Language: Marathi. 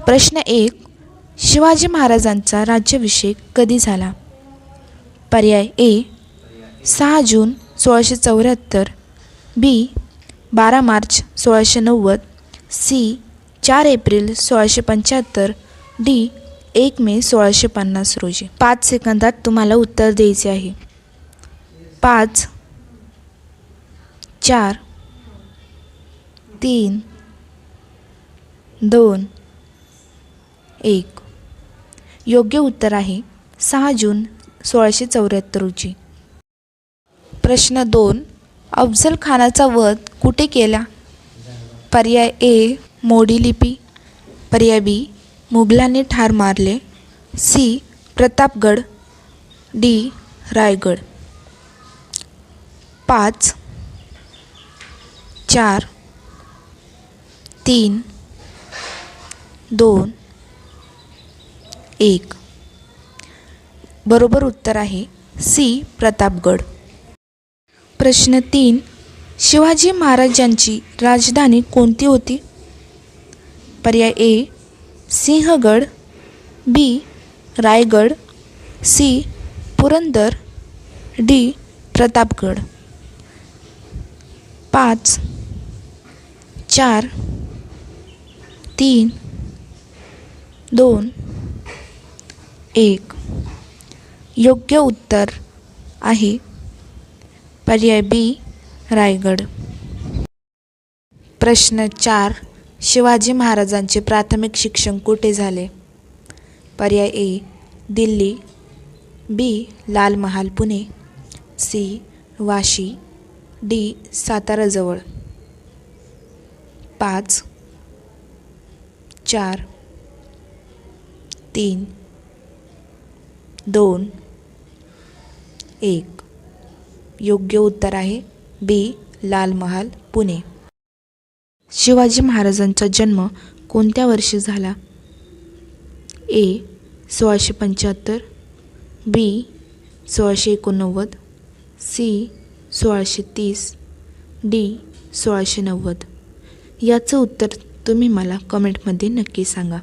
प्रश्न 1. शिवाजी महाराजांचा राज्याभिषेक कधी झाला? पर्याय ए 6 जून 1674, बी 12 मार्च 1690, सी 4 एप्रिल 1675, डी 1 मे 1650 रोजी. 5 सेकंदात तुम्हाला उत्तर द्यायचे आहे. 5, 4, 3, 2, 1. योग्य उत्तर आहे 6 जून 1674 रोजी. प्रश्न 2. अफजल खानाचा वध कुठे केला? पर्याय ए मोडी लिपी, पर्याय बी मुघलांनी ठार मारले, सी प्रतापगड, डी रायगड. 5, 4, 3, 2, 1. बरोबर उत्तर आहे सी प्रतापगड. प्रश्न 3. शिवाजी महाराजांची राजधानी कोणती होती? पर्याय ए सिंहगड, बी रायगड, सी पुरंदर, डी प्रतापगड. 5, 4, 3, 2, 1. योग्य उत्तर आहे पर्याय बी रायगड. प्रश्न 4. शिवाजी महाराजांचे प्राथमिक शिक्षण कुठे झाले? पर्याय ए दिल्ली, बी लाल महाल पुणे, सी वाशी, डी साताराजवळ. 5, 4, 3, 2, 1. योग्य उत्तर आहे बी लाल महाल पुणे. शिवाजी महाराजांचा जन्म कोणत्या वर्षी झाला? ए 1675, बी 1689, सी 1630, डी 1690. याचं उत्तर तुम्ही मला कमेंटमध्ये नक्की सांगा.